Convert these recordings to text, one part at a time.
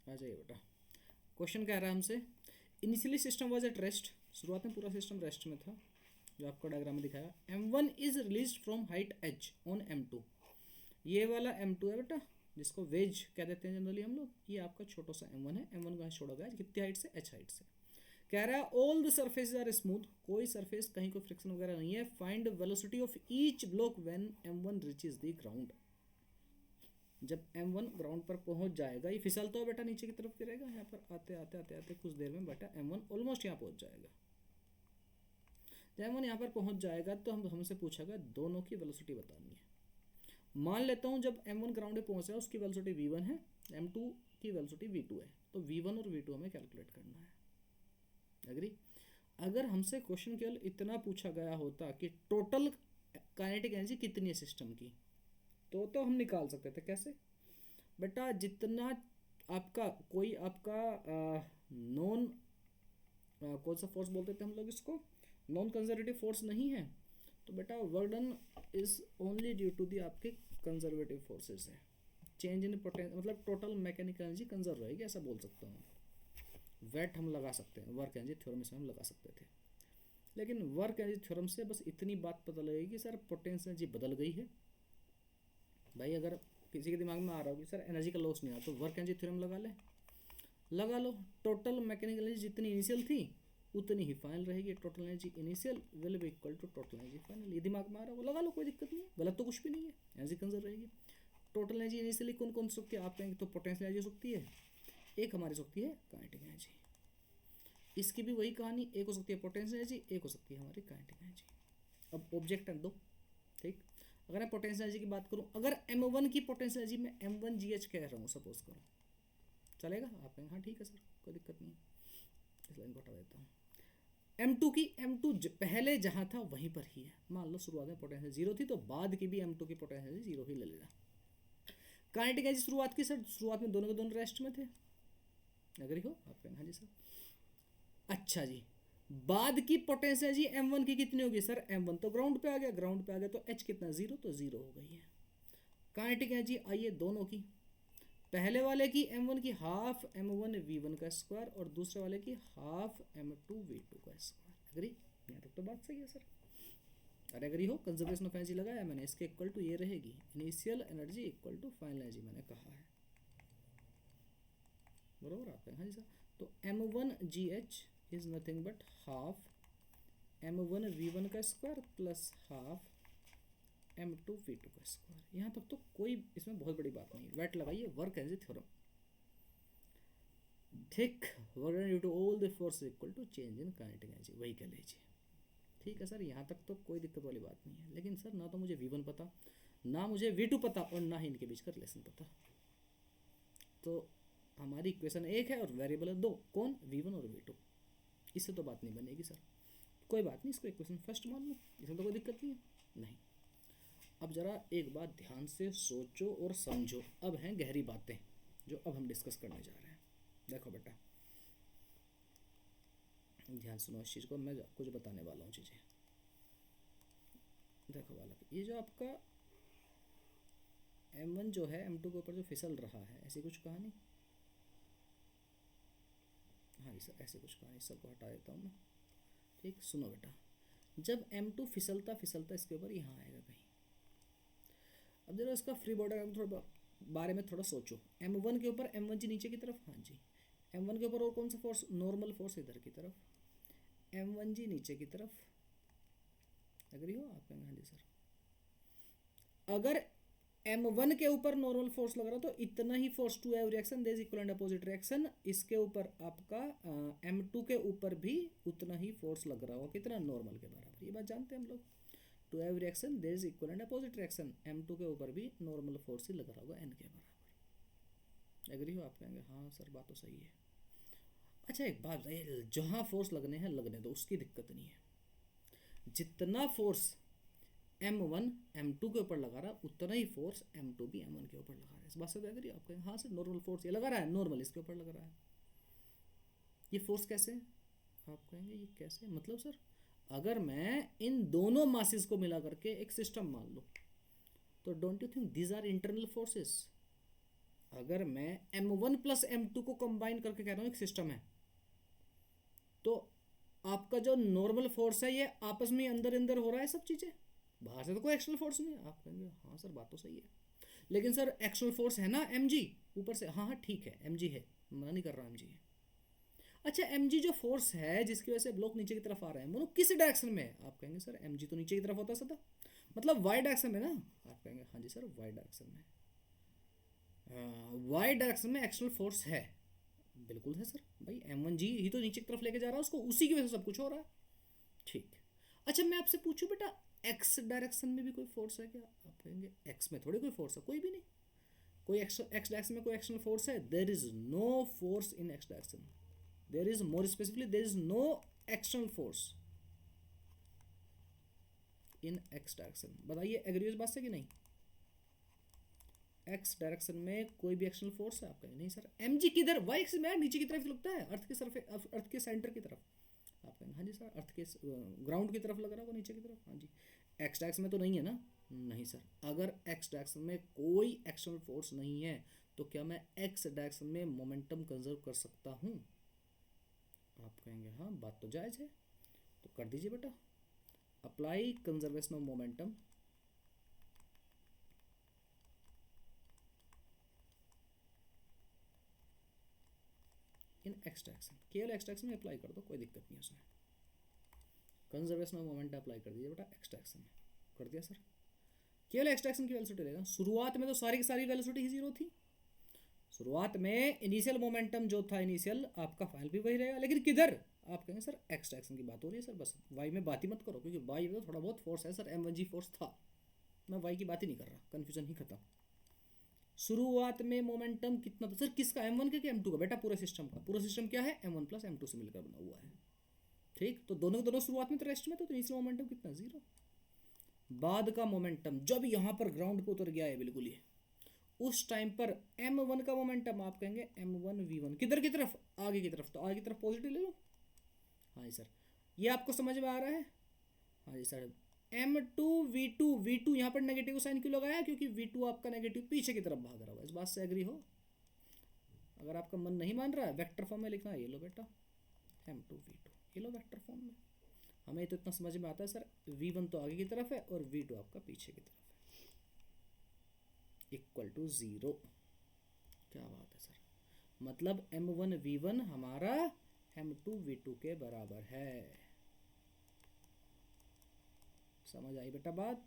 आ जाइए बेटा। क्वेश्चन कह रहा है हमसे, initially system was at rest, शुरुआत में पूरा सिस्टम रेस्ट में था, जो आपको डायग्राम में दिखाया। m1 is release from height h on m2, ये वाला m2 है बेटा, जिसको वेज कह देते हैं जनरली हम लोग। ये आपका छोटा सा m1 है, m1 का छोड़ा गया कितनी हाइट से, h हाइट से। कह रहा है all the surface are smooth, कोई सरफेस कहीं कोई फ्रिक्शन वगैरह नहीं है। Find velocity of each block when m1 reaches the ground. जब m1 ग्राउंड पर पहुंच जाएगा, ये फिसलता है बेटा, नीचे की तरफ गिरेगा, यहाँ पर आते आते आते आते कुछ देर में बेटा m1 ऑलमोस्ट यहाँ पहुंच जाएगा। जब m1 यहाँ पर पहुंच जाएगा तो हमसे पूछेगा दोनों की वेलोसिटी बतानी है। मान लेता हूँ जब m1 ग्राउंड पे पहुंचा है उसकी वेलोसिटी v1 है, m2 की वेलोसिटी v2 है, तो v1 और v2 हमें कैलकुलेट करना है। एग्री? अगर हमसे क्वेश्चन केवल इतना पूछा गया होता कि टोटल काइनेटिक एनर्जी कितनी है सिस्टम की, तो हम निकाल सकते थे। कैसे बेटा? जितना आपका कोई आपका नॉन कौन सा फोर्स बोलते थे हम लोग इसको, नॉन कंजर्वेटिव फोर्स नहीं है, तो बेटा work done is only due to the आपके कंजर्वेटिव फोर्सेस है। चेंज इन पोटेंशियल मतलब टोटल मैकेनिकल एनर्जी कंजर्व रहेगी, ऐसा बोल सकता हूँ। वेट हम लगा सकते हैं, वर्क एनर्जी थ्योरम से हम लगा सकते थे, लेकिन वर्क एनर्जी थ्योरम से बस इतनी बात पता लगेगी कि सर पोटेंशियल एनर्जी बदल गई है। भाई अगर किसी के दिमाग में आ रहा हो कि सर एनर्जी का लॉस नहीं आ, तो वर्क एनर्जी थ्योरम लगा लो। टोटल मैकेनिकल एनर्जी जितनी इनिशियल थी उतनी ही फाइनल रहेगी। Total energy initial will be equal to total energy final. ये दिमाग में आ रहा है वो लगा लो, कोई दिक्कत नहीं है, गलत तो कुछ भी नहीं है, एनर्जी कंजर्व रहेगी। टोटल एनर्जी इनिशियली कौन कौन सी सकती है आप कहेंगे, तो पोटेंशियल एनर्जी हो सकती है, एक हमारी सकती है काइनेटिक एनर्जी। इसकी भी वही कहानी, एक हो सकती है पोटेंशियल एनर्जी, एक हो सकती है हमारी काइनेटिक एनर्जी। अब ऑब्जेक्ट है दो, ठीक। अगर मैं पोटेंशियल एनर्जी की बात करूं, अगर m1 की पोटेंशियल एनर्जी मैं m1gh कह रहा हूं, सपोज करो, चलेगा? आप कहेंगे हाँ ठीक है सर, कोई दिक्कत नहीं है, इस लाइन को हटा देता हूँ। m2 की m2 पहले जहां था वहीं पर ही है। मान लो शुरुआत में पोटेंशियल जीरो थी, तो बाद की भी m2 की पोटेंशियल जीरो ही ले लेना। काइनेटिक एनर्जी शुरुआत की सर, शुरुआत में दोनों के दोनों रेस्ट में थे, अगर हो आप कहेंगे हाँ जी सर। अच्छा जी, बाद की पोटेंशियल एनर्जी m1 की कितनी होगी सर? m1 तो ग्राउंड पे आ गया, ग्राउंड पे आ गया तो h कितना, जीरो, तो जीरो हो गई है। काइनेटिक एनर्जी आइए दोनों की, पहले वाले की m1 की हाफ m1 v1 का स्क्वायर और दूसरे वाले की हाफ m2 v2 का स्क्वायर। अग्री? यहाँ तक तो बात सही है सर। अरे अग्री हो? कंजर्वेशन ऑफ एनर्जी लगाया मैंने, इसके इक्वल टू ये रहेगी initial energy equal to final energy, मैंने कहा है बरोबर आपका? हाँ जी सर। तो m1gh is nothing but half m1 v1 का square plus half m2 v2 का स्क्वायर। यहाँ तक तो कोई इसमें बहुत बड़ी बात नहीं है। वेट लगाइए, वर्क एनर्जी थ्योरम, ठीक। Work due to all the force equal to change in kinetic energy, वही कह लीजिए। ठीक है सर, यहाँ तक तो कोई दिक्कत वाली बात नहीं है। लेकिन सर ना तो मुझे v1 पता, ना मुझे v2 पता, और ना ही इनके बीच का रिलेशन पता, तो हमारी इक्वेशन एक है और वेरिएबल है दो, कौन? v1 और v2। इससे तो बात नहीं बनेगी सर। कोई बात नहीं, इसको इक्वेशन फर्स्ट मान लो, इसमें तो कोई दिक्कत नहीं है। नहीं, अब जरा एक बात ध्यान से सोचो और समझो, अब हैं गहरी बातें जो अब हम डिस्कस करने जा रहे हैं। देखो बेटा, ध्यान सुनो इस चीज़ को, मैं कुछ बताने वाला हूँ चीज़ें। देखो बालक, ये जो आपका m1 जो है m2 के ऊपर जो फिसल रहा है, ऐसी कुछ कहानी, हाँ सर ऐसे कुछ कहानी, सबको हटा देता हूँ मैं, ठीक। सुनो बेटा, जब m2 फिसलता फिसलता इसके ऊपर यहाँ आएगा कहीं, अब जरा इसका फ्री बॉडी थोड़ा बारे में थोड़ा सोचो। m1 के ऊपर m1 जी नीचे की तरफ, हाँ जी, m1 के ऊपर और कौन सा फोर्स? नॉर्मल फोर्स इधर की तरफ, m1 जी नीचे की तरफ। एग्री हो आप? हाँ जी सर। अगर m1 के ऊपर नॉर्मल फोर्स लग रहा तो इतना ही force to have reaction there is equal and opposite reaction, इसके ऊपर आपका m2 के ऊपर भी उतना ही फोर्स लग रहा होगा, कितना? नॉर्मल के बराबर। ये बात जानते हैं हम लोग। To have reaction there is equal and opposite reaction, m2 के ऊपर भी नॉर्मल फोर्स ही लग रहा होगा n के बराबर। एग्री हो आप? कहेंगे हाँ सर बात तो सही है। अच्छा एक बात बताइए, जहाँ फोर्स लगने हैं लगने दो, उसकी दिक्कत नहीं है। जितना फोर्स m1 m2 के ऊपर लगा रहा है उतना ही फोर्स m2 भी m1 के ऊपर लगा रहा है। इस बात से तो एग्री आप? कहेंगे हाँ सर नॉर्मल फोर्स ये लगा रहा है, नॉर्मल इसके ऊपर लग रहा है। ये फोर्स कैसे? आप कहेंगे ये कैसे मतलब सर? अगर मैं इन दोनों मासेस को मिला करके एक सिस्टम मान लूँ, तो don't you think these are internal forces? अगर मैं m1 प्लस m2 को कंबाइन करके कह रहा हूँ एक सिस्टम है, तो आपका जो नॉर्मल फोर्स है ये आपस में अंदर अंदर हो रहा है सब चीज़ें, बाहर से तो कोई एक्सटर्नल फोर्स नहीं है। आप कहेंगे हाँ सर बात तो सही है, लेकिन सर एक्सटर्नल फोर्स है ना mg ऊपर से। हाँ हाँ ठीक है mg है, मना नहीं कर रहा mg है। अच्छा mg जो फोर्स है जिसकी वजह से ब्लॉक नीचे की तरफ आ रहा है, वो किस डायरेक्शन में है? आप कहेंगे सर mg तो नीचे की तरफ होता है सदा, मतलब वाई डायरेक्शन में ना। आप कहेंगे हाँ जी सर वाई डायरेक्शन में, वाई डायरेक्शन में एक्सटर्नल फोर्स है। बिल्कुल है सर भाई, m1g ही तो नीचे की तरफ लेके जा रहा है उसको, उसी की वजह से सब कुछ हो रहा है। ठीक। अच्छा मैं आपसे पूछूं बेटा, एक्स डायरेक्शन में भी कोई फोर्स है क्या? आप कहेंगे एक्स में थोड़ी कोई फोर्स है, कोई भी नहीं। कोई एक्स डायरेक्शन में कोई एक्सटर्नल फोर्स है? There is no force in X direction, there is more specifically there is no external force in X direction. बताइए एग्री इस बात से कि नहीं? एक्स डायरेक्शन में कोई भी एक्सटर्नल फोर्स है? आप कहेंगे नहीं सर। एम जी किधर? वाई एक्सिस में नीचे की तरफ लगता है, अर्थ के सरफे अर्थ के सेंटर की तरफ। आप कहेंगे हाँ जी सर अर्थ के ग्राउंड की तरफ लग रहा है वो, नीचे की तरफ। हाँ जी। एक्स डायरेक्शन में तो नहीं है ना? नहीं सर। अगर एक्स डायरेक्शन में कोई एक्सटर्नल फोर्स नहीं है तो क्या मैं एक्स डायरेक्शन में मोमेंटम कंजर्व कर सकता हूँ? आप कहेंगे हाँ बात तो जायज़ है, तो कर दीजिए बेटा, apply conservation of momentum in X direction. केवल एक्स डायरेक्शन में अप्लाई कर दो, कोई दिक्कत नहीं है उसमें। कंजर्वेशन ऑफ मोमेंट अप्लाई कर दीजिए बेटा एक्स डायरेक्शन में। कर दिया सर। केवल एक्स डायरेक्शन की वेलोसिटी रहेगा। शुरुआत में तो सारी की सारी वेलोसिटी ही जीरो थी। शुरुआत में इनिशियल मोमेंटम जो था इनिशियल, आपका फाइनल भी वही रहेगा, लेकिन किधर? आप कहेंगे सर एक्स डायरेक्शन की बात हो रही है सर, बस वाई में बात ही मत करो, क्योंकि वाई में तो थोड़ा बहुत फोर्स है सर, m1g फोर्स था, मैं वाई की बात ही नहीं कर रहा, कन्फ्यूजन ही खत्म। शुरुआत में मोमेंटम कितना था सर? किसका? m1 का कि m2 का? बेटा पूरे सिस्टम का। पूरा सिस्टम क्या है? m1 प्लस m2 से मिलकर बना हुआ है। ठीक, तो दोनों दोनों शुरुआत में तो रेस्ट में, तो इनिशियल मोमेंटम कितना? जीरो। बाद का मोमेंटम जब यहाँ पर ग्राउंड पे उतर गया है बिल्कुल ये, उस टाइम पर m1 का मोमेंटम आप कहेंगे m1 v1 किधर की तरफ? आगे की तरफ। तो आगे की तरफ पॉजिटिव ले लो। हाँ जी सर, ये आपको समझ में आ रहा है? हाँ जी सर। m2 v2, v2 यहाँ पर नेगेटिव साइन क्यों लगाया? क्योंकि v2 आपका नेगेटिव पीछे की तरफ भाग रहा होगा। इस बात से एग्री हो? अगर आपका मन नहीं मान रहा है वेक्टर फॉर्म में लिखना है, ये लो बेटा m2 v2, ये लो वेक्टर फॉर्म में। हमें तो इतना समझ में आता है सर, v1 तो आगे की तरफ है और v2 आपका पीछे की तरफ है, इक्वल टू जीरो। क्या बात है सर, मतलब m1 v1 हमारा m2 v2 के बराबर है। समझ आई बेटा बात?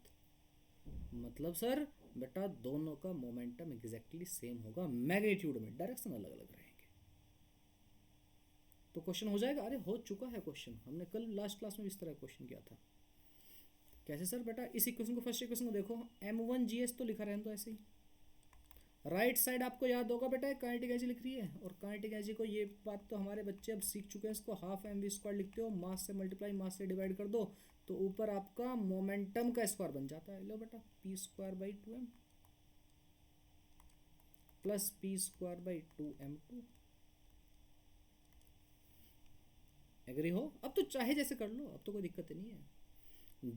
मतलब सर बेटा दोनों का मोमेंटम एग्जैक्टली सेम होगा, मैग्नीट्यूड में डायरेक्शन अलग अलग रहेंगे। तो क्वेश्चन हो जाएगा? अरे हो चुका है क्वेश्चन, हमने कल लास्ट क्लास में इस तरह क्वेश्चन किया था। कैसे सर? बेटा इस इक्वेशन को, फर्स्ट इक्वेशन को देखो, m1gs तो लिखा रहने दो ऐसे ही। राइट साइड आपको याद होगा बेटा काइनेटिक एनर्जी लिख रही है, और काइनेटिक एनर्जी को, ये बात तो हमारे बच्चे अब सीख चुके हैं, इसको हाफ mv² लिखते हो, मास से मल्टीप्लाई, मास से डिवाइड कर दो, तो ऊपर आपका मोमेंटम का स्क्वायर बन जाता है। लो बेटा p²/2m प्लस p²/2m2। एग्री हो? अब तो चाहे जैसे कर लो, अब तो कोई दिक्कत नहीं है।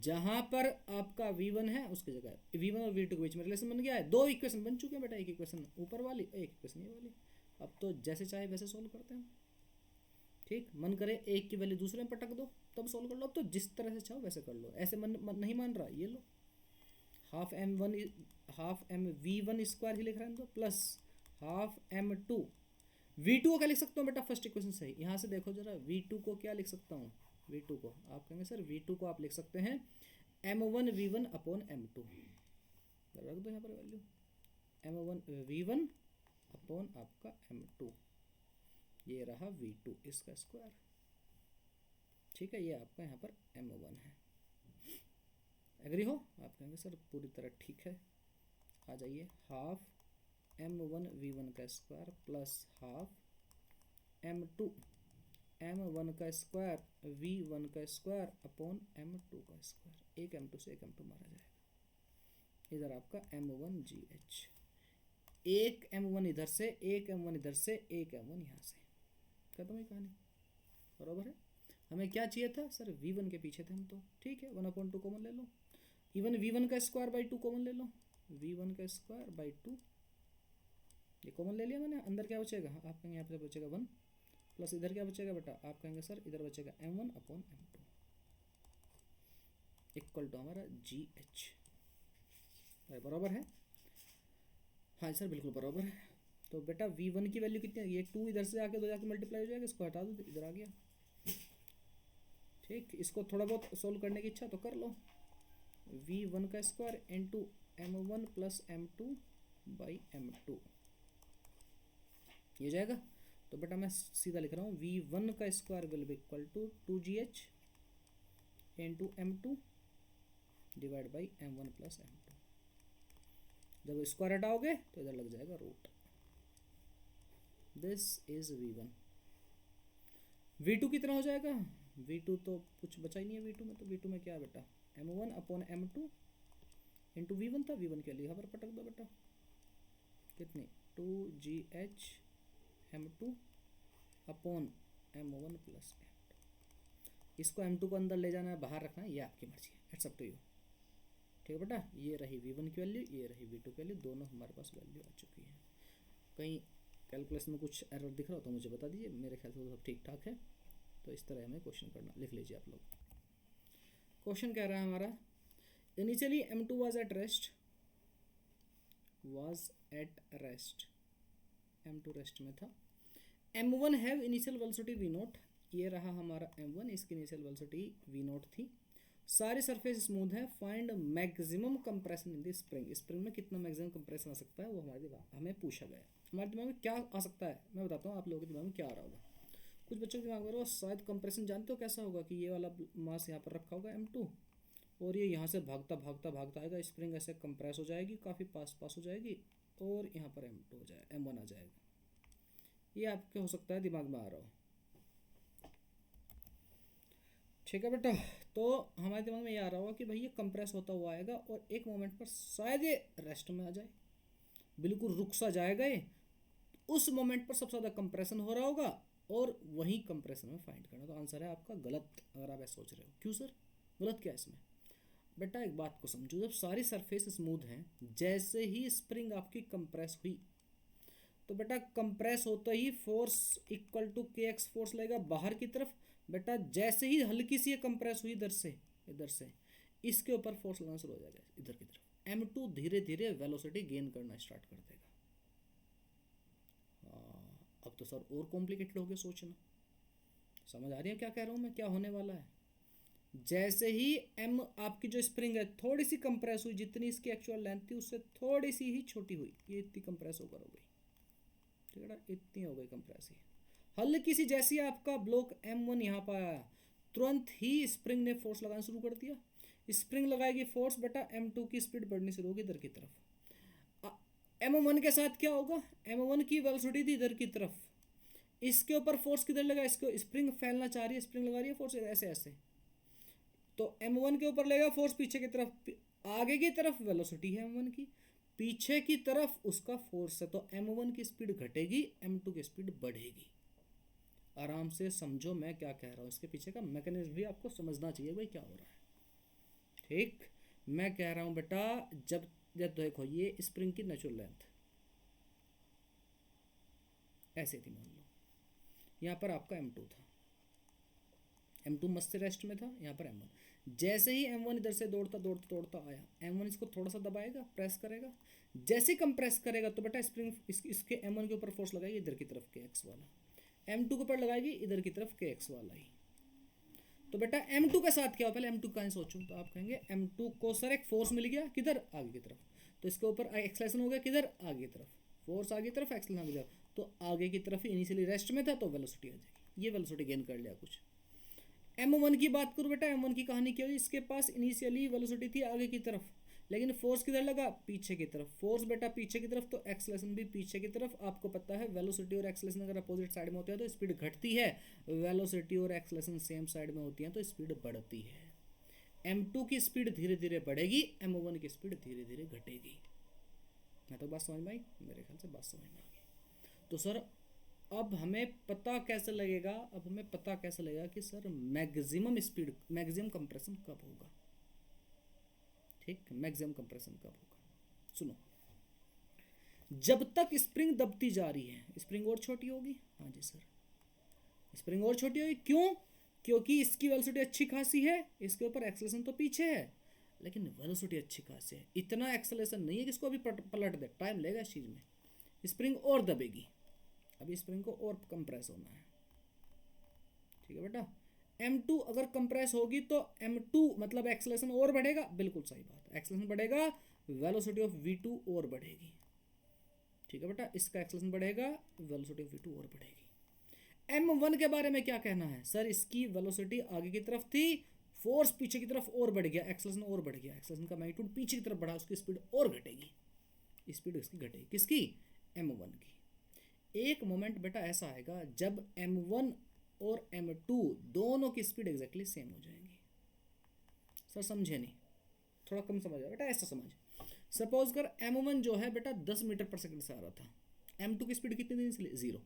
जहां पर आपका v1 है उसकी जगह v1 और v2 के बीच में रिलेशन बन गया है, दो इक्वेशन बन चुके हैं बेटा, एक इक्वेशन ऊपर वाली, एक इक्वेशन ये वाली। अब तो जैसे चाहे वैसे सोल्व करते हैं। ठीक, मन करे एक की वैल्यू दूसरे में पटक दो तब सोल्व कर लो, अब तो जिस तरह से चाहो वैसे कर लो। ऐसे मन नहीं मान रहा, ये लो हाफ mv1² ही लिख रहे हैं तो प्लस हाफ m2 v2 को क्या लिख सकता हूँ बेटा? फर्स्ट इक्वेशन सही, यहाँ से देखो जरा, v2 को क्या लिख सकता हूँ? v2 को आप कहेंगे सर v2 को आप लिख सकते हैं m1 v1 अपॉन m2। रख दो यहाँ पर वैल्यू, m1 v1 अपॉन आपका m2, ये रहा v2 इसका स्क्वायर। ठीक है, ये आपका यहाँ पर m1 है। एग्री हो? आप कहेंगे सर पूरी तरह ठीक है। आ जाइए, हाफ m1 v1 का square plus half m2 m1 का स्क्वायर v1 का स्क्वायर अपॉन m2 का स्क्वायर। एक m2 से एक m2 मारा जाएगा। इधर आपका m1gh, एक m1 इधर से, एक m1 इधर से, एक m1 यहाँ से, खत्म ही कहानी। बराबर है? हमें क्या चाहिए था सर? v1 के पीछे थे हम तो। ठीक है, 1/2 कॉमन ले लो, इवन v1 का स्क्वायर बाई 2 कॉमन ले लो, v1 का स्क्वायर बाई 2 ये कॉमन ले लिया मैंने, अंदर क्या बचेगा, आप कहेंगे यहाँ पे बचेगा 1 प्लस इधर क्या बचेगा बेटा, आप कहेंगे सर इधर बचेगा m1/m2 इक्वल टू हमारा GH। बराबर है, हाँ सर बिल्कुल बराबर है। तो बेटा V1 की वैल्यू कितनी है, ये 2 इधर से आके 2 जाके मल्टीप्लाई हो जाएगा, इसको हटा दो इधर आ गया। ठीक, इसको थोड़ा बहुत सोल्व करने की इच्छा तो कर लो। V1 का square into m1 plus m2/m2 ये जाएगा। तो बेटा मैं सीधा लिख रहा हूँ V1 का square will be equal to 2GH into m2 divide by m1 plus m2। जब स्क्वायर हटाओगे तो इधर लग जाएगा root. This is V1। V2 कितना हो जाएगा, V2 तो कुछ बचा ही नहीं है V2 में, तो V2 में क्या है बेटा m1/m2 इंटू V1 था, V1 के लिए यहाँ पर पटक दो बेटा, कितनी 2GH m2/m1 प्लस m2। इसको m2 को अंदर ले जाना है बाहर रखना है, ये आपकी मर्जी है, इट्स अप टू यू। ठीक है बेटा, ये रही V1 की वैल्यू, ये रही V2 की वैल्यू, दोनों हमारे पास वैल्यू आ चुकी है। कहीं कैलकुलेशन में कुछ एरर दिख रहा हो तो मुझे बता दीजिए, मेरे ख्याल से सब ठीक ठाक है। तो इस तरह हमें क्वेश्चन करना, लिख लीजिए आप लोग। क्वेश्चन कह रहा है हमारा initially m2 was at rest, m2 rest में था। m1 have initial velocity v0, ये रहा हमारा m1, इसकी इनिशियल वेलोसिटी v0 थी। सारी सरफेस स्मूथ है, find maximum compression in the spring. Spring में कितना मैक्सिमम कंप्रेशन आ सकता है वो हमारे दिमाग हमें पूछा गया है। हमारे दिमाग में क्या आ सकता है मैं बताता हूँ, आप लोगों के दिमाग में क्या आ रहा होगा। कुछ बच्चों के दिमाग में वो शायद कंप्रेशन जानते हो कैसा होगा कि ये वाला मास यहाँ पर रखा होगा m2 और ये यहाँ से भागता भागता भागता आएगा, स्प्रिंग ऐसे कंप्रेस हो जाएगी, काफ़ी पास पास हो जाएगी और यहाँ पर m2 हो जाएगा, m1 आ जाएगा। ये आपके हो सकता है दिमाग में आ रहा हो। ठीक है बेटा, तो हमारे दिमाग में ये आ रहा होगा कि भाई ये कंप्रेस होता हुआ आएगा और एक मोमेंट पर शायद ये रेस्ट में आ जाए, बिल्कुल रुक सा जाएगा ये, उस मोमेंट पर सबसे ज़्यादा कंप्रेशन हो रहा होगा और वही कंप्रेशन में फाइंड करना। तो आंसर है आपका गलत, अगर आप ऐसा सोच रहे हो। क्यों सर गलत क्या है इसमें? बेटा एक बात को समझो, जब सारी सरफेस स्मूथ हैं, जैसे ही स्प्रिंग आपकी कंप्रेस हुई तो बेटा कंप्रेस होते ही force equal to kx force लगेगा बाहर की तरफ। बेटा जैसे ही हल्की सी कंप्रेस हुई इधर से इसके ऊपर फोर्स लगना शुरू हो जाएगा इधर की तरफ, m2 धीरे धीरे वेलोसिटी गेन करना स्टार्ट कर देगा। अब तो सर और कॉम्प्लिकेटेड हो गया सोचना, समझ आ रही है क्या कह रहा हूँ मैं, क्या होने वाला है। जैसे ही m आपकी जो स्प्रिंग है थोड़ी सी कंप्रेस हुई, जितनी इसकी एक्चुअल लेंथ थी उससे थोड़ी सी ही छोटी हुई, ये इतनी कंप्रेस होकर हो गई, ठीक है ना, इतनी हो गई कंप्रेस ही। हल्की सी जैसी आपका ब्लॉक m1 यहाँ पर आया, तुरंत ही स्प्रिंग ने फोर्स लगाना शुरू कर दिया। स्प्रिंग लगाएगी फोर्स, बेटा m2 की स्पीड बढ़नी शुरू होगी इधर की तरफ। m1 के साथ क्या होगा, m1 की वेलोसिटी थी इधर की तरफ, इसके ऊपर फोर्स किधर लगा, इसको स्प्रिंग फैलना चाह रही है, स्प्रिंग लगा रही है फोर्स ऐसे ऐसे, तो m1 के ऊपर लेगा फोर्स पीछे की तरफ, आगे की तरफ वेलोसिटी है m1 की, पीछे की तरफ उसका फोर्स है, तो m1 की स्पीड घटेगी, m2 की स्पीड बढ़ेगी। आराम से समझो मैं क्या कह रहा हूँ, इसके पीछे का मैकेनिज्म भी आपको समझना चाहिए भाई क्या हो रहा है। ठीक, मैं कह रहा हूँ बेटा जब देखो ये स्प्रिंग की नेचुरल लेंथ ऐसे थी, मान लो यहाँ पर आपका m2 था, m2 मस्त रेस्ट में था, यहाँ पर m1। जैसे ही m1 इधर से दौड़ता दौड़ता दौड़ता आया, m1 इसको थोड़ा सा दबाएगा, प्रेस करेगा, जैसे कंप्रेस करेगा तो बेटा स्प्रिंग इसके m1 के ऊपर फोर्स लगाएगी इधर की तरफ kx वाला, m2 के ऊपर लगाएगी इधर की तरफ kx वाला ही। तो बेटा m2 के साथ क्या हो, पहले m2 का सोचो, तो आप कहेंगे m2 को सर एक फोर्स मिल गया किधर, आगे की तरफ, तो इसके ऊपर एक्सलेशन हो गया किधर, आगे की तरफ, फोर्स आगे की तरफ एक्सलेशन आगे की तरफ, तो आगे की तरफ ही इनिशियली रेस्ट में था तो वेलोसिटी आ जाएगी, ये वेलोसिटी गेन कर लिया कुछ। m1 की बात करूँ बेटा, m1 की कहानी क्या हुई, इसके पास इनिशियली वेलोसिटी थी आगे की तरफ, लेकिन फोर्स किधर लगा, पीछे की तरफ, फोर्स बेटा पीछे की तरफ तो एक्सलेशन भी पीछे की तरफ। आपको पता है वेलोसिटी और एक्सलेशन अगर अपोजिट साइड में होते हैं तो स्पीड घटती है, वेलोसिटी और एक्सलेशन सेम साइड में होती हैं तो स्पीड बढ़ती है। m2 की स्पीड धीरे धीरे बढ़ेगी, m1 की स्पीड धीरे धीरे घटेगी। मैं तो बात समझ में आई, मेरे ख्याल से बात समझ में आ गई। तो सर अब हमें पता कैसे लगेगा, अब हमें पता कैसे लगेगा कि sir maximum speed, maximum compression कब होगा। ठीक, मैक्सिमम कंप्रेशन कब होगा, सुनो जब तक स्प्रिंग दबती जा रही है, स्प्रिंग और छोटी होगी। हाँ जी सर, स्प्रिंग और छोटी होगी। क्यों? क्योंकि इसकी वेलोसिटी अच्छी खासी है, इसके ऊपर एक्सेलरेशन तो पीछे है, लेकिन वेलोसिटी अच्छी खासी है। इतना एक्सेलरेशन नहीं है कि इसको अभी पलट दे, टाइम लेगा इस चीज़ में। स्प्रिंग और दबेगी, अभी स्प्रिंग को और कंप्रेस होना है। ठीक है बेटा, M2 अगर कंप्रेस होगी तो M2 मतलब एक्सेलरेशन और बढ़ेगा। बिल्कुल सही बात, एक्सेलरेशन बढ़ेगा, वेलोसिटी ऑफ V2 और बढ़ेगी। ठीक है बेटा, इसका एक्सेलरेशन बढ़ेगा, वेलोसिटी ऑफ V2 और बढ़ेगी। M1 के बारे में क्या कहना है सर? इसकी वेलोसिटी आगे की तरफ थी, फोर्स पीछे की तरफ और बढ़ गया, एक्सेलरेशन और बढ़ गया, एक्सेलरेशन का मैग्नीट्यूड पीछे की तरफ बढ़ा, उसकी स्पीड और घटेगी। स्पीड इसकी घटेगी, किसकी? M1 की। एक मोमेंट बेटा ऐसा आएगा जब M1 और M2 दोनों की स्पीड एग्जैक्टली सेम हो जाएंगी। सर समझे नहीं, थोड़ा कम समझ आया बेटा, ऐसा समझ। सपोज कर M1 जो है बेटा 10 मीटर पर सेकंड से आ रहा था, M2 की स्पीड कितनी थी? इसलिए 0।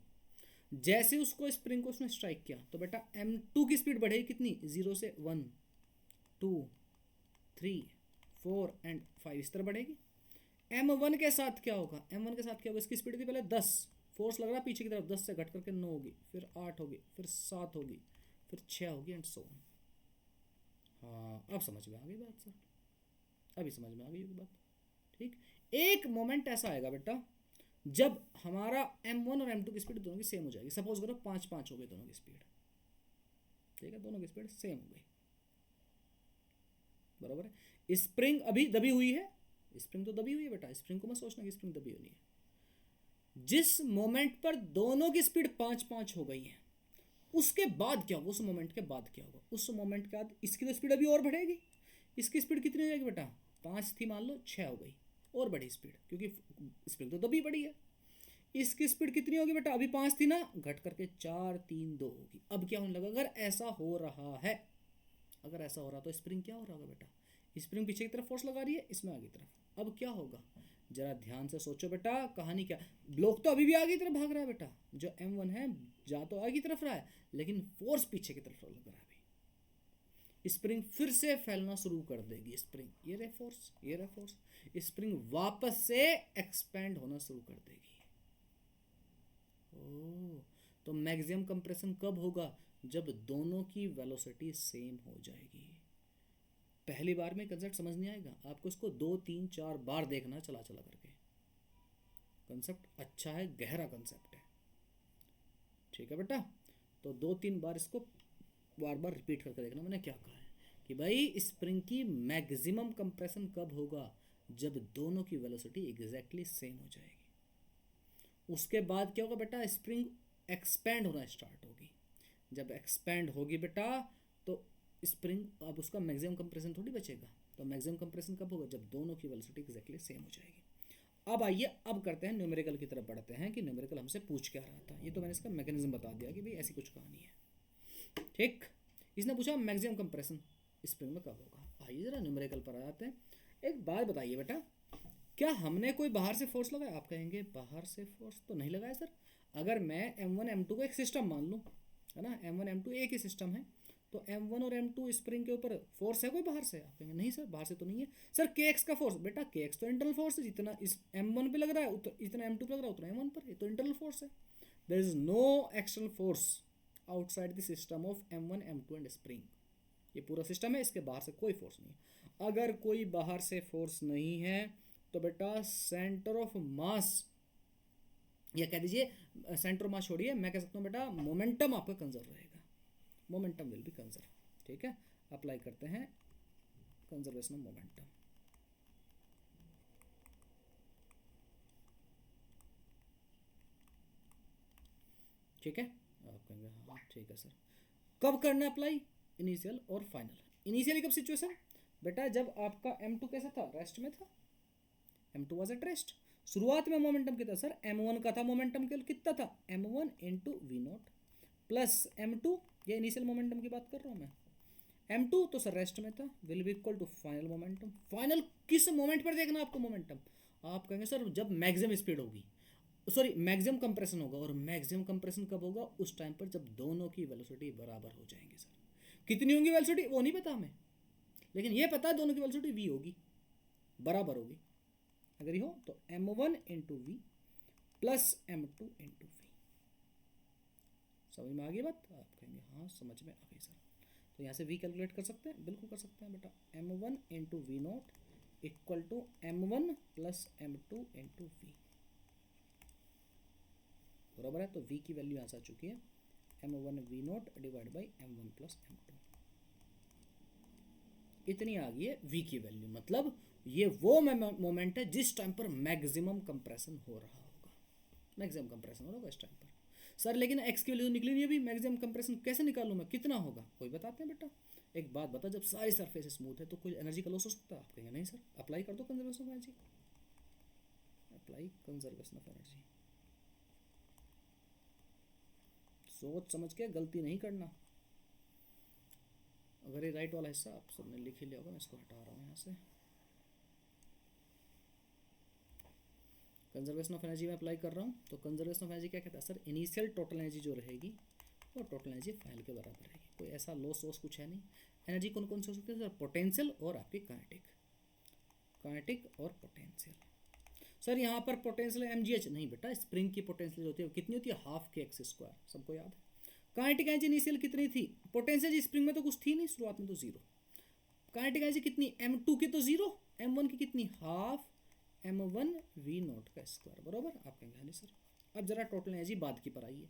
जैसे उसको स्प्रिंग को उसने स्ट्राइक किया तो बेटा M2 की स्पीड बढ़ेगी कितनी? 0 से 1 2 3 4 एंड 5 इस तरह बढ़ेगी। M1 के साथ क्या होगा? M1 के साथ क्या होगा? इसकी स्पीड थी पहले 10, फोर्स लग रहा है पीछे की तरफ, 10 से घट करके 9 होगी, फिर 8 होगी, फिर 7 होगी, फिर 6 होगी एंड सो ऑन। हाँ अब समझ में आ गई बात सर, अभी समझ में आ गई बात। ठीक, एक मोमेंट ऐसा आएगा बेटा जब हमारा M1 और M2 की स्पीड दोनों की सेम हो जाएगी। सपोज करो 5-5 हो गई दोनों की स्पीड। ठीक है, दोनों की स्पीड सेम हो गई, बराबर है। स्प्रिंग अभी दबी हुई है, स्प्रिंग तो दबी हुई है बेटा, स्प्रिंग को मत सोचना कि स्प्रिंग दबी हुई है। जिस मोमेंट पर दोनों की स्पीड 5-5 हो गई है, उसके बाद क्या होगा? उस मोमेंट के बाद क्या होगा? उस मोमेंट के बाद इसकी तो स्पीड अभी और बढ़ेगी। इसकी स्पीड कितनी हो जाएगी बेटा? 5 थी मान लो, 6 हो गई, और बढ़ी स्पीड, क्योंकि स्प्रिंग तो दबी बढ़ी है। इसकी स्पीड कितनी होगी बेटा? अभी 5 थी ना, घट करके 4 3 2 होगी। अब क्या होने लगा? अगर ऐसा हो रहा है, अगर ऐसा हो रहा तो स्प्रिंग क्या हो रहा होगा बेटा? स्प्रिंग पीछे की तरफ फोर्स लगा रही है, इसमें आगे की तरफ। अब क्या होगा? जरा ध्यान से सोचो बेटा, कहानी क्या। ब्लॉक तो अभी भी आगे की तरफ भाग रहा है बेटा, जो M1 है जा तो आगे की तरफ रहा है, लेकिन फोर्स पीछे की तरफ लग रहा है। अभी स्प्रिंग फिर से फैलना शुरू कर देगी। स्प्रिंग, ये रहे फोर्स, ये रहे फोर्स, स्प्रिंग वापस से एक्सपेंड होना शुरू कर देगी। ओह, तो मैक्सिमम कंप्रेशन कब होगा? जब दोनों की वेलोसिटी सेम हो जाएगी। पहली बार में कंसेप्ट समझ नहीं आएगा आपको, इसको 2 3 4 बार देखना चला चला करके। कंसेप्ट अच्छा है, गहरा कंसेप्ट है। ठीक है बेटा, तो 2-3 बार इसको बार बार रिपीट करके देखना। मैंने क्या कहा है कि भाई स्प्रिंग की मैक्सिमम कंप्रेशन कब होगा? जब दोनों की वेलोसिटी एग्जैक्टली सेम हो जाएगी। उसके बाद क्या होगा बेटा? स्प्रिंग एक्सपेंड होना स्टार्ट होगी। जब एक्सपेंड होगी बेटा तो स्प्रिंग, अब उसका मैक्सिमम कंप्रेशन थोड़ी बचेगा। तो मैक्सिमम कंप्रेशन कब होगा? जब दोनों की वेलोसिटी एग्जैक्टली सेम हो जाएगी। अब आइए, अब करते हैं न्यूमेरिकल की तरफ बढ़ते हैं कि न्यूमेरिकल हमसे पूछ क्या रहा था। ये तो मैंने इसका मैकेनिज्म बता दिया कि भाई ऐसी कुछ कहानी है। ठीक, इसने पूछा मैक्सिमम कंप्रेशन स्प्रिंग में कब होगा। आइए जरा न्यूमेरिकल पर आ जाते हैं। एक बात बताइए बेटा, क्या हमने कोई बाहर से फोर्स लगाया? आप कहेंगे बाहर से फोर्स तो नहीं लगाया सर। अगर मैं M1 M2 को एक सिस्टम मान लूँ, है ना, M1 M2 एक ही सिस्टम है, तो M1 और M2 स्प्रिंग के ऊपर फोर्स है कोई बाहर से? आप कहेंगे नहीं सर, बाहर से तो नहीं है। सर KX का फोर्स? बेटा KX तो इंटरनल फोर्स है, जितना इस M1 पे लग रहा है इतना M2 पे लग रहा है उतना M1 पर, ये तो इंटरनल फोर्स है। There is no external force outside the system of M1 M2 and spring. ये पूरा सिस्टम है, इसके बाहर से कोई फोर्स नहीं। अगर कोई बाहर से फोर्स नहीं है तो बेटा सेंटर ऑफ मास, या कह दीजिए सेंटर ऑफ मास छोड़िए, मैं कह सकता हूँ बेटा मोमेंटम आपका कंजर्व रहेगा। Momentum will be conserve. ठीक है, अप्लाई करते हैं कंजर्वेशन ऑफ मोमेंटम। ठीक है, आप कहेंगे हाँ ठीक है सर। कब करना अप्लाई? इनिशियल और फाइनल। इनिशियली कब सिचुएशन? बेटा जब आपका M2 कैसा था? रेस्ट में था। M2 was at rest. शुरुआत में मोमेंटम कितना सर? M1 का था मोमेंटम कितना था? M1 into V0 plus M2, ये इनिशियल मोमेंटम की बात कर रहा हूँ मैं। M2 तो सर रेस्ट में था, will be equal to final momentum. Final किस मोमेंट पर देखना आपको मोमेंटम? आप कहेंगे सर जब मैक्सिमम स्पीड होगी, सॉरी मैक्सिमम कंप्रेशन होगा। और मैक्सिमम कंप्रेशन कब होगा? उस टाइम पर जब दोनों की वेलोसिटी बराबर हो जाएंगी। सर कितनी होंगी वेलोसिटी वो नहीं पता हमें, लेकिन ये पता है दोनों की वेलोसिटी V होगी, बराबर होगी। अगर ये हो तो M1 into V plus m2 into V. समझ में आ गई बात? आप कहेंगे हाँ समझ में आ गई सर। तो यहाँ से v कैलकुलेट कर सकते हैं, बिल्कुल कर सकते हैं बेटा। m1 into V nought equal to m1 plus m2 into V, बराबर है। तो v की वैल्यू यहाँ से आ चुकी है m1 V nought divide by m1 plus m2, इतनी आ गई है v की वैल्यू। मतलब ये वो मोमेंट है जिस टाइम पर मैक्सिमम कंप्रेशन हो रहा होगा, मैक्सिमम कंप्रेशन हो रहा होगा इस टाइम पर। सर लेकिन x की वैल्यू निकली नहीं अभी, मैक्सिमम कंप्रेशन कैसे निकालूं मैं, कितना होगा, कोई बताते हैं बेटा। एक बात बता, जब सारी सरफेस स्मूथ है तो कोई एनर्जी का लॉस हो सकता है? आप कहेंगे नहीं सर। अप्लाई कर दो conservation of energy, apply conservation of energy. सोच समझ के, गलती नहीं करना। अगर ये राइट वाला हिस्सा आप सबने लिख ही लिया होगा, मैं इसको हटा रहा हूँ यहाँ से। कंजर्वेशन ऑफ एनर्जी में अप्लाई कर रहा हूँ। तो कंजर्वेशन ऑफ एनर्जी क्या कहता है सर, इनिशियल टोटल एनर्जी जो रहेगी वो टोटल एनर्जी फाइनल के बराबर रहेगी। कोई ऐसा लॉस वॉस कुछ है नहीं। एनर्जी कौन कौन सी हो सकती है सर, पोटेंशियल और आपकी काइनेटिक, काइनेटिक और पोटेंशियल। सर यहाँ पर पोटेंशियल mgh नहीं बेटा, स्प्रिंग की पोटेंशियल होती है कितनी होती है, हाफ के एक्स स्क्वायर, सबको याद है। काइनेटिक एनर्जी इनिशियल कितनी थी, पोटेंशियल स्प्रिंग में तो कुछ थी नहीं शुरुआत में, तो जीरो। काइनेटिक एनर्जी कितनी, m2 की तो जीरो, m1 की कितनी, हाफ m1 वी नोट का स्क्वायर, बराबर। आप कहेंगे हाँ सर। अब जरा टोटल एनर्जी बाद की पर आइए।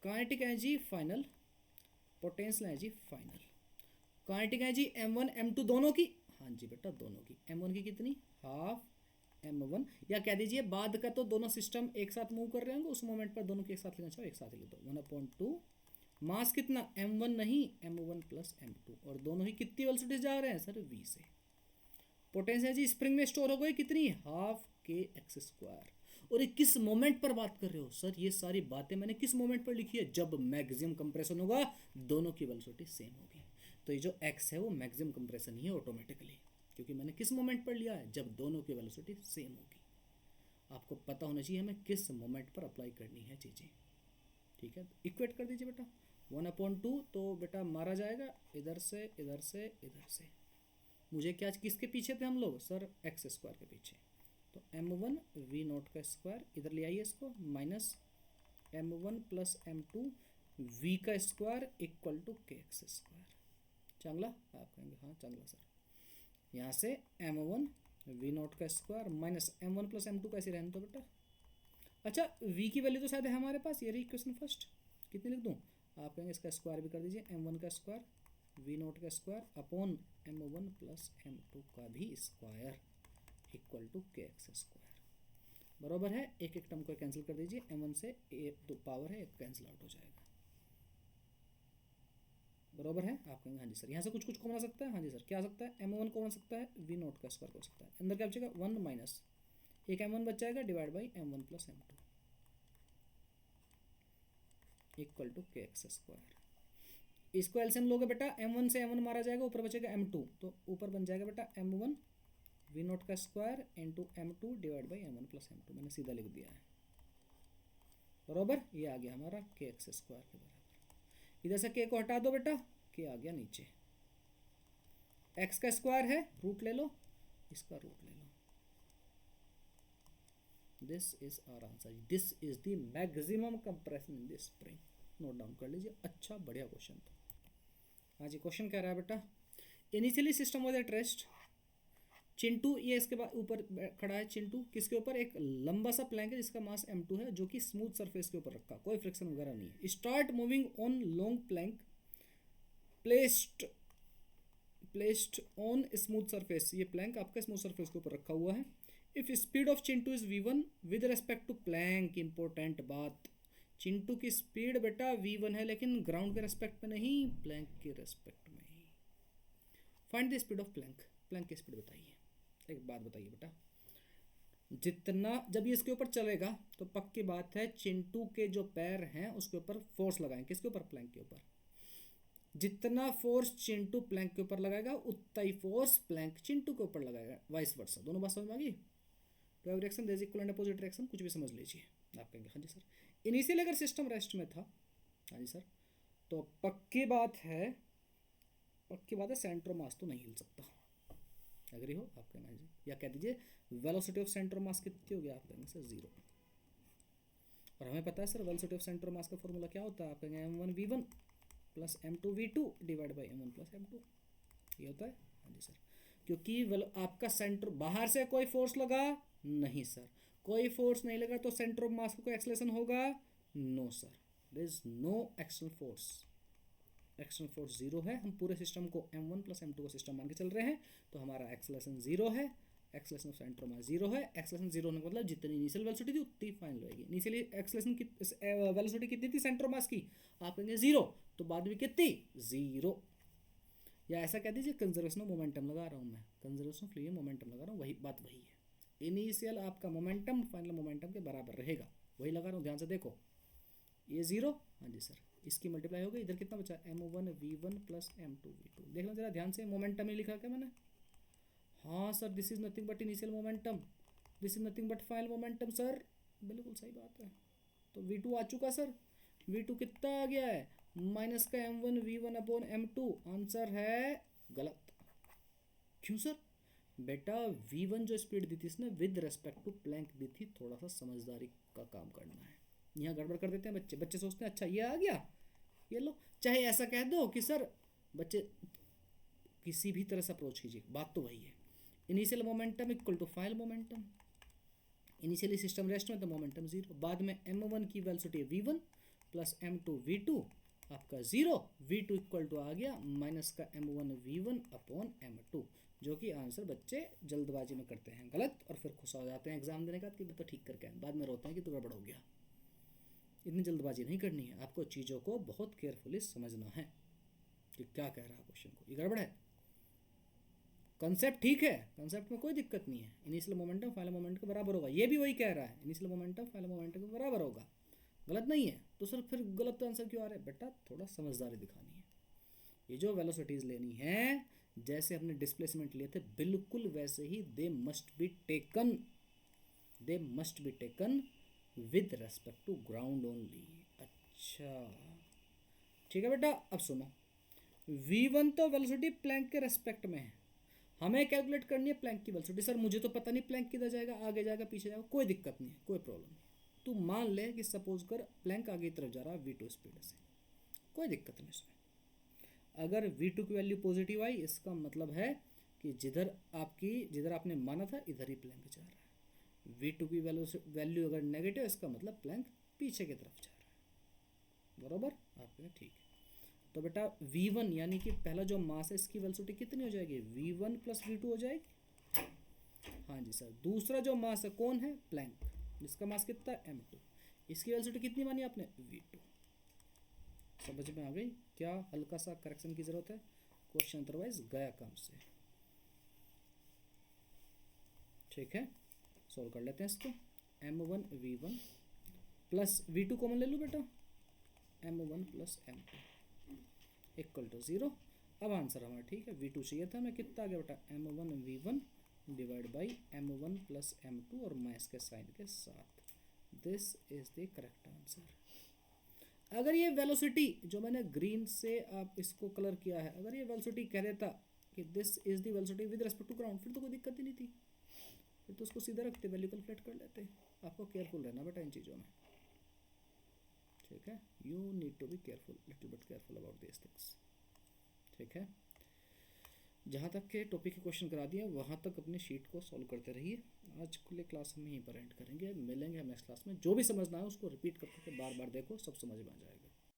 Kinetic energy final, potential energy final. Kinetic energy m1 m2 दोनों की, हाँ जी बेटा दोनों की। m1 की कितनी, हाफ m1, या कह दीजिए बाद का तो दोनों सिस्टम एक साथ मूव कर रहे होंगे, उस मोमेंट पर दोनों के एक साथ लेना चाहो एक साथ ही ले दो, 1/2। मास कितना, m1 नहीं m1 प्लस m2, और दोनों ही कितनी वेलोसिटी जा रहे हैं सर, v से। पोटेंशियल एनर्जी स्प्रिंग में स्टोर हो गई कितनी, हाफ के एक्स स्क्वायर। और ये किस मोमेंट पर बात कर रहे हो सर, ये सारी बातें मैंने किस मोमेंट पर लिखी है, जब मैक्सिमम कंप्रेशन होगा, दोनों की वेलोसिटी सेम होगी। तो ये जो x है वो मैक्सिमम कंप्रेशन ही है ऑटोमेटिकली, क्योंकि मैंने किस मोमेंट पर लिया है, जब दोनों की वेलोसिटी सेम होगी। आपको पता होना चाहिए हमें किस मोमेंट पर अप्लाई करनी है चीज़ें, ठीक है। इक्वेट कर दीजिए बेटा, 1/2 तो बेटा मारा जाएगा इधर से इधर से इधर से। मुझे क्या, किसके पीछे थे हम लोग सर, एक्स स्क्वायर के पीछे। तो m1 वी नोट का स्क्वायर, इधर ले आइए इसको, minus m1 plus m2 V का square equal to K X square. चांगला, आप कहेंगे हाँ चांगला सर। यहाँ से m1 वी नोट का square minus m1 plus m2 कैसे रहने दो बेटा। अच्छा v की वैल्यू तो शायद है हमारे पास, ये रही इक्वेशन फर्स्ट, कितनी लिख दूँ, आप कहेंगे इसका स्क्वायर भी कर दीजिए, m1 का स्क्वायर वी नोट का square upon m1 plus m2 का भी square equal to K X square, बराबर है। एक एक टर्म को कैंसिल कर दीजिए, m1 से एक तो पावर है, एक कैंसिल आउट हो जाएगा, बराबर है। आप कहेंगे हाँ जी सर। यहाँ से कुछ कुछ कौन आ सकता है, हाँ जी सर क्या आ सकता है, m1 कौन आ सकता है, वी नोट का स्क्वायर हो सकता है, अंदर क्या बचेगा 1 माइनस एक m1 बच जाएगा divide by m1 plus m2 equal to K X square. इसको एलसीएम लोगे बेटा, m1 से m1 मारा जाएगा, ऊपर बचेगा m2, तो ऊपर बन जाएगा बेटा m1 वी नोट का square into m2 divide by m1 plus m2, मैंने सीधा लिख दिया है, बराबर। ये आ गया हमारा के एक्स स्क्वायर के बराबर। इधर से के को हटा दो बेटा, के आ गया नीचे, एक्स का स्क्वायर है, रूट ले लो, इसका रूट ले लो। This is our answer, this is the maximum compression in this spring. Note down कर लीजिए, अच्छा बढ़िया क्वेश्चन था। हाँ जी, क्वेश्चन कह रहा है बेटा, initially system was at rest. Chintu, ये इसके बाद ऊपर खड़ा है चिंटू, किसके ऊपर, एक लंबा सा प्लैंक है जिसका मास m2 है, जो कि स्मूथ सरफेस के ऊपर रखा, कोई फ्रिक्शन वगैरह नहीं है। Start moving on long plank placed on smooth surface, ये प्लैंक आपका स्मूथ सरफेस के ऊपर रखा हुआ है। If speed of Chintu is v1 with respect to plank, important बात, चिंटू की स्पीड बेटा v1 है, लेकिन ग्राउंड के रेस्पेक्ट में नहीं, प्लैंक के रेस्पेक्ट में ही। Find the speed of plank, plank की स्पीड बताइए। एक बात बताइए बेटा, जितना जब ये इसके ऊपर चलेगा तो पक्की बात है चिंटू के जो पैर हैं उसके ऊपर फोर्स लगाएं, किसके ऊपर, प्लैंक के ऊपर। जितना फोर्स चिंटू प्लैंक के ऊपर लगाएगा उतना ही फोर्स प्लैंक चिंटू के ऊपर लगाएगा, वाइस वर्सा। दोनों बात समझ में आ गई। To have reaction there is equal and opposite reaction, कुछ भी समझ लीजिए। आप कहेंगे हाँ जी सर। इनिशियली अगर सिस्टम रेस्ट में था, हाँ जी सर, तो पक्की बात है सेंटर मास तो नहीं हिल सकता। एग्री हो, आप कहेंगे जी, या कह दीजिए वेलोसिटी ऑफ सेंटर मास कितनी होगी, आप कहेंगे सर 0। और हमें पता है sir velocity of centre mass का फॉर्मूला क्या होता है, आप कहेंगे m1v1 plus m2v2 divide by m1 plus m2, ये होता है। हाँ जी सर, क्योंकि आपका सेंटर बाहर से कोई फोर्स लगा नहीं सर, कोई फोर्स नहीं लगा तो सेंटर ऑफ मास का कोई एक्सेलरेशन होगा, no sir, there is no external force, external force zero है। हम पूरे सिस्टम को m1 प्लस m2 का सिस्टम मान के चल रहे हैं, तो हमारा एक्सेलरेशन जीरो है, acceleration of centre mass zero है। एक्सेलरेशन जीरो होने का मतलब जितनी इनिशियल वेलोसिटी थी उतनी फाइनल रहेगी। इनिशियली एक्सेलरेशन की वेलोसिटी कितनी थी सेंटर मास की, आप कहेंगे जीरो, तो बाद में कितनी, जीरो, या ऐसा कह दीजिए कंजर्वेशन ऑफ मोमेंटम लगा रहा हूँ मैं, कंजर्वेशन ऑफ लिनियर मोमेंटम लगा रहा हूँ, वही बात वही है। इनिशियल आपका मोमेंटम फाइनल मोमेंटम के बराबर रहेगा, वही लगा रहा हूँ, ध्यान से देखो, ये जीरो, हाँ जी सर, इसकी मल्टीप्लाई हो गई, इधर कितना बचा m1v1 प्लस m2v2, देख लो जरा ध्यान से, मोमेंटम ही लिखा क्या मैंने, हाँ sir, this is nothing but initial momentum, this is nothing but final momentum sir, बिल्कुल सही बात है। तो v2 आ चुका सर, v2 कितना आ गया है, माइनस का m1v1 अपॉन m2, आंसर है गलत। क्यों सर, बेटा v1 जो स्पीड दी थी इसने विद रेस्पेक्ट टू प्लैंक दी थी, थोड़ा सा समझदारी का काम करना है, यहाँ गड़बड़ कर देते हैं बच्चे, बच्चे सोचते हैं अच्छा ये आ गया, ये लो, चाहे ऐसा कह दो कि सर बच्चे किसी भी तरह से अप्रोच कीजिए, बात तो वही है, initial momentum equal to final momentum, initially system rest में तो मोमेंटम जीरो, बाद में m1 की velocity v1 plus m2 v2 आपका जीरो, v2 इक्वल टू आ गया माइनस का m1 v1 अपॉन m2, जो कि आंसर बच्चे जल्दबाजी में करते हैं गलत, और फिर खुश हो जाते हैं एग्जाम देने का कि मैं तो ठीक करके आए, बाद में रोते हैं कि तो गड़बड़ हो गया। इतनी जल्दबाजी नहीं करनी है, आपको चीज़ों को बहुत केयरफुली समझना है कि क्या कह रहा है क्वेश्चन को, ये गड़बड़ है, कंसेप्ट ठीक है, कंसेप्ट में कोई दिक्कत नहीं है, इनिशियल मोमेंटम फाइनल मोमेंटम के बराबर होगा, ये भी वही कह रहा है इनिशियल मोमेंटम फाइनल मोमेंटम के बराबर होगा, गलत नहीं है, तो सर फिर गलत आंसर क्यों आ रहा है, बेटा थोड़ा समझदारी दिखानी है, ये जो वेलोसिटीज लेनी है जैसे हमने डिस्प्लेसमेंट लिए थे बिल्कुल वैसे ही they must be taken, they must be taken with respect to ground only. अच्छा ठीक है बेटा, अब सुनो, v1 तो वेलोसिटी प्लैंक के रेस्पेक्ट में है, हमें कैलकुलेट करनी है प्लैंक की वेलोसिटी, सर मुझे तो पता नहीं प्लैंक किधर जाएगा, आगे जाएगा पीछे जाएगा, कोई दिक्कत नहीं है, कोई प्रॉब्लम नहीं, तू मान ले कि सपोज कर प्लैंक आगे की तरफ जा रहा है v2 स्पीड से, कोई दिक्कत नहीं इसमें, अगर v2 की वैल्यू पॉजिटिव आई इसका मतलब है कि जिधर आपने माना था इधर ही प्लैंक जा रहा है, v2 की वैल्यू अगर नेगेटिव इसका मतलब प्लैंक पीछे की तरफ जा रहा है, बराबर, आपके ठीक है। तो बेटा v1 यानी कि पहला जो मास है इसकी वेलोसिटी कितनी हो जाएगी, v1 प्लस v2 हो जाएगी, हाँ जी सर। दूसरा जो मास है कौन है, प्लैंक, जिसका मास कितना है m2, इसकी वेलोसिटी कितनी मानी आपने, v2, समझ में आ गई, क्या हल्का सा करेक्शन की जरूरत है, क्वेश्चन अदरवाइज गया काम से, ठीक है, सॉल्व कर लेते हैं इसको, m1 v1 plus v2 common ले लो बेटा, m1 plus m2 equal to zero, अब आंसर हमारा ठीक है, v2 चाहिए था, हमें कितना आ गया बेटा, m1 v1 divide by m1 plus m2 और माइनस के साइन के साथ, this is the correct answer. अगर ये वेलोसिटी जो मैंने ग्रीन से आप इसको कलर किया है, अगर ये वेलोसिटी कह देता कि this is the velocity with respect to ground, फिर तो कोई दिक्कत ही नहीं थी, फिर तो उसको सीधा रखते, वैल्यू कैलकुलेट कर लेते। आपको केयरफुल रहना बेटा इन चीज़ों में, ठीक है, you need to be careful, little bit careful about this things, ठीक है। जहाँ तक के टॉपिक के क्वेश्चन करा दिए वहाँ तक अपनी शीट को सॉल्व करते रहिए, आज के लिए क्लास हम यहीं पर एंड करेंगे, मिलेंगे हम नेक्स्ट क्लास में, जो भी समझना है उसको रिपीट करके बार बार देखो, सब समझ में आ जाएगा।